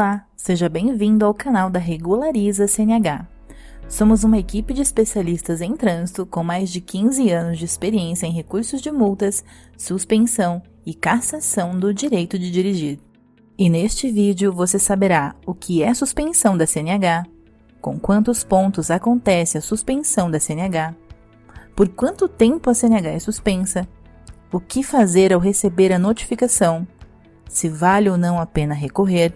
Olá, seja bem-vindo ao canal da Regulariza CNH. Somos uma equipe de especialistas em trânsito com mais de 15 anos de experiência em recursos de multas, suspensão e cassação do direito de dirigir. E neste vídeo você saberá o que é suspensão da CNH, com quantos pontos acontece a suspensão da CNH, por quanto tempo a CNH é suspensa, o que fazer ao receber a notificação, se vale ou não a pena recorrer,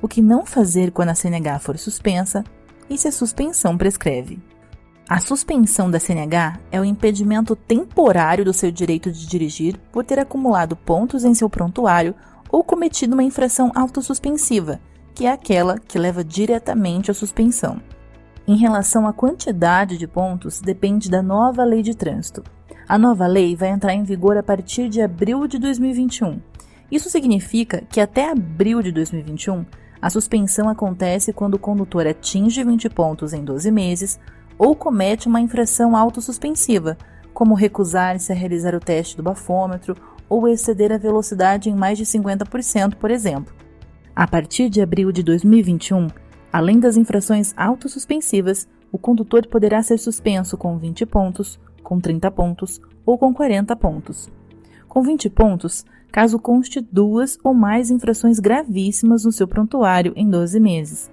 o que não fazer quando a CNH for suspensa e se a suspensão prescreve. A suspensão da CNH é o impedimento temporário do seu direito de dirigir por ter acumulado pontos em seu prontuário ou cometido uma infração autossuspensiva, que é aquela que leva diretamente à suspensão. Em relação à quantidade de pontos, depende da nova lei de trânsito. A nova lei vai entrar em vigor a partir de abril de 2021. Isso significa que até abril de 2021, a suspensão acontece quando o condutor atinge 20 pontos em 12 meses ou comete uma infração autossuspensiva, como recusar-se a realizar o teste do bafômetro ou exceder a velocidade em mais de 50%, por exemplo. A partir de abril de 2021, além das infrações autossuspensivas, o condutor poderá ser suspenso com 20 pontos, com 30 pontos ou com 40 pontos. Com 20 pontos, caso conste 2 ou mais infrações gravíssimas no seu prontuário em 12 meses.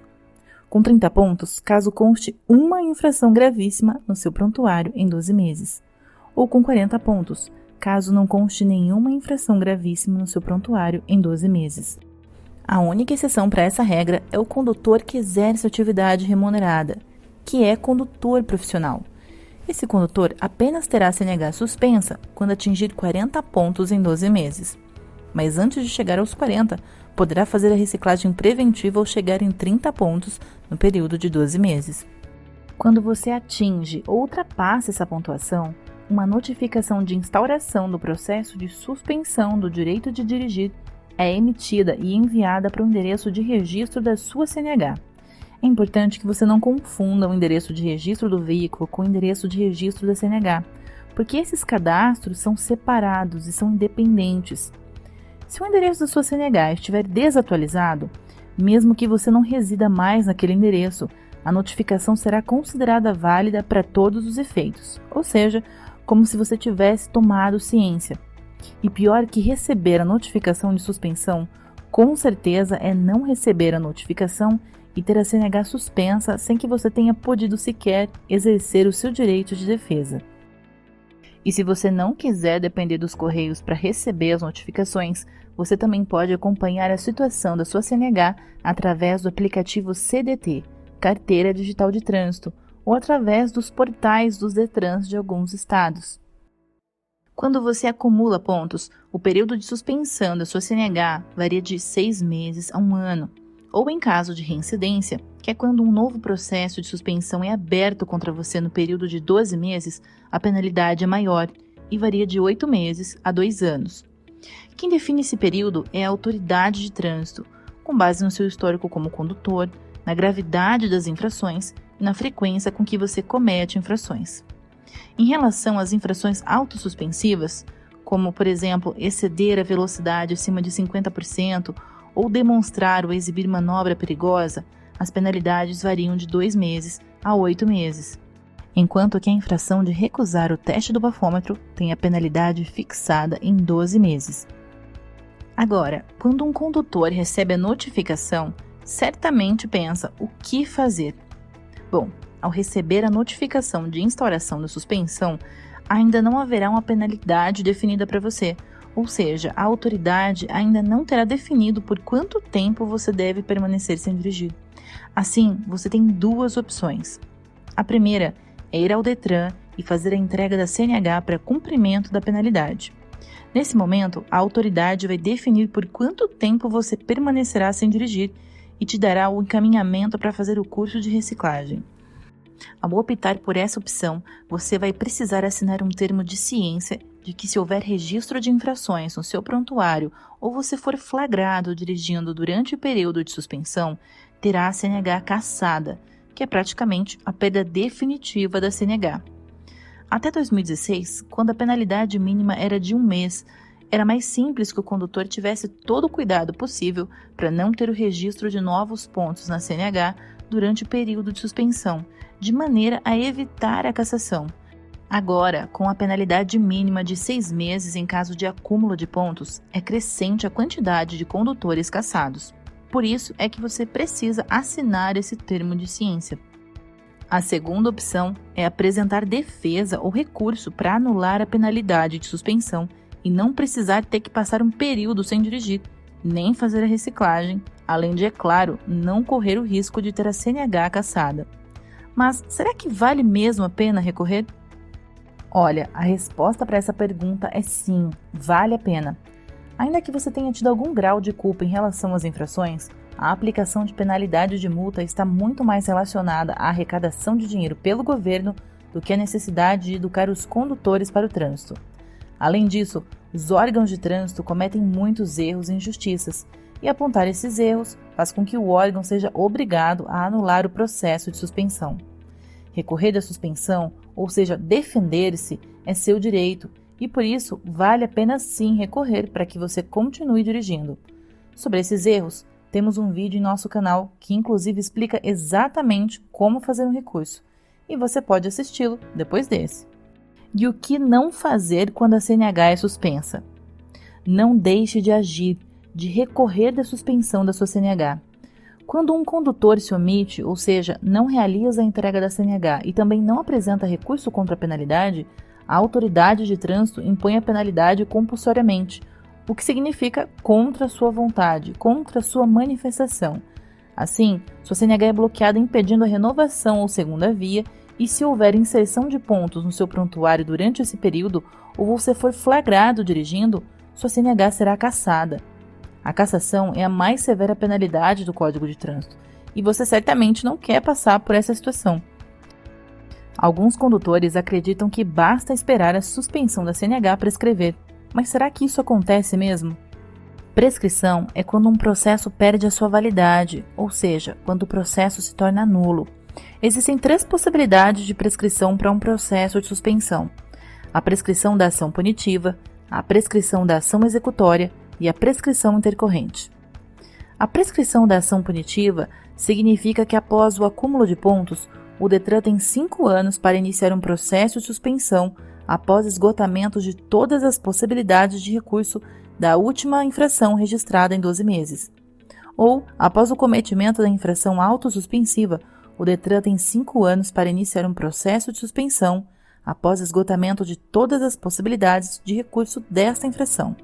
Com 30 pontos, caso conste uma infração gravíssima no seu prontuário em 12 meses. Ou com 40 pontos, caso não conste nenhuma infração gravíssima no seu prontuário em 12 meses. A única exceção para essa regra é o condutor que exerce atividade remunerada, que é condutor profissional. Esse condutor apenas terá a CNH suspensa quando atingir 40 pontos em 12 meses. Mas antes de chegar aos 40, poderá fazer a reciclagem preventiva ao chegar em 30 pontos no período de 12 meses. Quando você atinge ou ultrapassa essa pontuação, uma notificação de instauração do processo de suspensão do direito de dirigir é emitida e enviada para o endereço de registro da sua CNH. É importante que você não confunda o endereço de registro do veículo com o endereço de registro da CNH, porque esses cadastros são separados e são independentes. Se o endereço da sua CNH estiver desatualizado, mesmo que você não resida mais naquele endereço, a notificação será considerada válida para todos os efeitos, ou seja, como se você tivesse tomado ciência. E pior que receber a notificação de suspensão, com certeza é não receber a notificação e ter a CNH suspensa sem que você tenha podido sequer exercer o seu direito de defesa. E se você não quiser depender dos correios para receber as notificações, você também pode acompanhar a situação da sua CNH através do aplicativo CDT, Carteira Digital de Trânsito, ou através dos portais dos Detrans de alguns estados. Quando você acumula pontos, o período de suspensão da sua CNH varia de 6 meses a 1 ano. Ou em caso de reincidência, que é quando um novo processo de suspensão é aberto contra você no período de 12 meses, a penalidade é maior e varia de 8 meses a 2 anos. Quem define esse período é a autoridade de trânsito, com base no seu histórico como condutor, na gravidade das infrações e na frequência com que você comete infrações. Em relação às infrações autossuspensivas, como, por exemplo, exceder a velocidade acima de 50%, ou demonstrar ou exibir manobra perigosa, as penalidades variam de 2 meses a 8 meses, enquanto que a infração de recusar o teste do bafômetro tem a penalidade fixada em 12 meses. Agora, quando um condutor recebe a notificação, certamente pensa o que fazer. Bom, ao receber a notificação de instauração da suspensão, ainda não haverá uma penalidade definida para você, ou seja, a autoridade ainda não terá definido por quanto tempo você deve permanecer sem dirigir. Assim, você tem 2 opções. A primeira é ir ao Detran e fazer a entrega da CNH para cumprimento da penalidade. Nesse momento, a autoridade vai definir por quanto tempo você permanecerá sem dirigir e te dará o encaminhamento para fazer o curso de reciclagem. Ao optar por essa opção, você vai precisar assinar um termo de ciência de que, se houver registro de infrações no seu prontuário ou você for flagrado dirigindo durante o período de suspensão, terá a CNH cassada, que é praticamente a perda definitiva da CNH. Até 2016, quando a penalidade mínima era de 1 mês, Era mais simples que o condutor tivesse todo o cuidado possível para não ter o registro de novos pontos na CNH durante o período de suspensão, de maneira a evitar a cassação. Agora, com a penalidade mínima de 6 meses em caso de acúmulo de pontos, é crescente a quantidade de condutores cassados. Por isso é que você precisa assinar esse termo de ciência. A segunda opção é apresentar defesa ou recurso para anular a penalidade de suspensão e não precisar ter que passar um período sem dirigir, nem fazer a reciclagem, além de, é claro, não correr o risco de ter a CNH cassada. Mas será que vale mesmo a pena recorrer? Olha, a resposta para essa pergunta é sim, vale a pena. Ainda que você tenha tido algum grau de culpa em relação às infrações, a aplicação de penalidade de multa está muito mais relacionada à arrecadação de dinheiro pelo governo do que à necessidade de educar os condutores para o trânsito. Além disso, os órgãos de trânsito cometem muitos erros e injustiças, e apontar esses erros faz com que o órgão seja obrigado a anular o processo de suspensão. Recorrer da suspensão, ou seja, defender-se, é seu direito, e por isso vale a pena sim recorrer para que você continue dirigindo. Sobre esses erros, temos um vídeo em nosso canal que inclusive explica exatamente como fazer um recurso, e você pode assisti-lo depois desse. E o que não fazer quando a CNH é suspensa? Não deixe de agir, de recorrer da suspensão da sua CNH. Quando um condutor se omite, ou seja, não realiza a entrega da CNH e também não apresenta recurso contra a penalidade, a autoridade de trânsito impõe a penalidade compulsoriamente, o que significa contra sua vontade, contra sua manifestação. Assim, sua CNH é bloqueada impedindo a renovação ou segunda via, e se houver inserção de pontos no seu prontuário durante esse período, ou você for flagrado dirigindo, sua CNH será cassada. A cassação é a mais severa penalidade do Código de Trânsito, e você certamente não quer passar por essa situação. Alguns condutores acreditam que basta esperar a suspensão da CNH prescrever, mas será que isso acontece mesmo? Prescrição é quando um processo perde a sua validade, ou seja, quando o processo se torna nulo. Existem 3 possibilidades de prescrição para um processo de suspensão: a prescrição da ação punitiva, a prescrição da ação executória e a prescrição intercorrente. A prescrição da ação punitiva significa que após o acúmulo de pontos, o Detran tem 5 anos para iniciar um processo de suspensão após esgotamento de todas as possibilidades de recurso da última infração registrada em 12 meses. Ou, após o cometimento da infração autossuspensiva, o Detran tem 5 anos para iniciar um processo de suspensão após esgotamento de todas as possibilidades de recurso desta infração.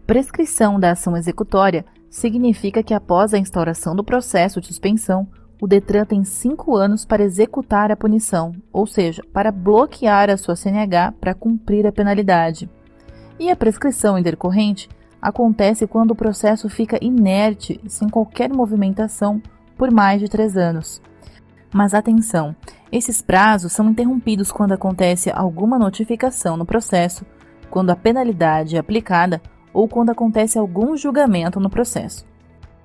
Prescrição da ação executória significa que após a instauração do processo de suspensão, o Detran tem 5 anos para executar a punição, ou seja, para bloquear a sua CNH para cumprir a penalidade. E a prescrição intercorrente acontece quando o processo fica inerte, sem qualquer movimentação, por mais de 3 anos. Mas atenção, esses prazos são interrompidos quando acontece alguma notificação no processo, quando a penalidade é aplicada ou quando acontece algum julgamento no processo.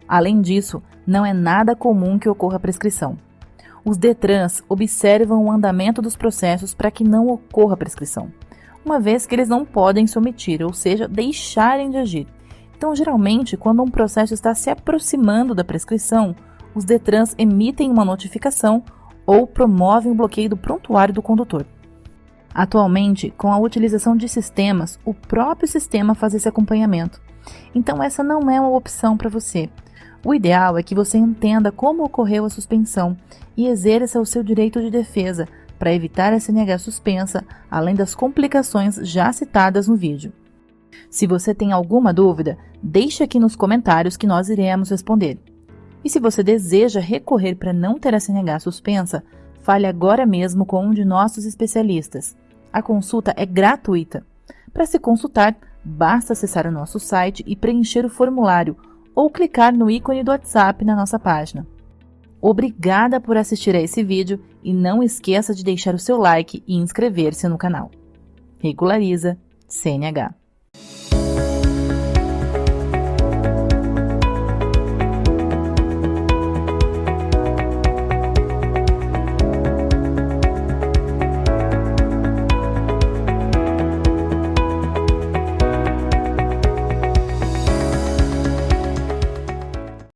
Além disso, não é nada comum que ocorra prescrição. Os Detrans observam o andamento dos processos para que não ocorra prescrição, uma vez que eles não podem se omitir, ou seja, deixarem de agir. Então, geralmente, quando um processo está se aproximando da prescrição, os Detrans emitem uma notificação ou promovem o bloqueio do prontuário do condutor. Atualmente, com a utilização de sistemas, o próprio sistema faz esse acompanhamento. Então, essa não é uma opção para você. O ideal é que você entenda como ocorreu a suspensão e exerça o seu direito de defesa para evitar a CNH suspensa, além das complicações já citadas no vídeo. Se você tem alguma dúvida, deixe aqui nos comentários que nós iremos responder. E se você deseja recorrer para não ter a CNH suspensa, fale agora mesmo com um de nossos especialistas. A consulta é gratuita. Para se consultar, basta acessar o nosso site e preencher o formulário ou clicar no ícone do WhatsApp na nossa página. Obrigada por assistir a esse vídeo e não esqueça de deixar o seu like e inscrever-se no canal. Regulariza CNH.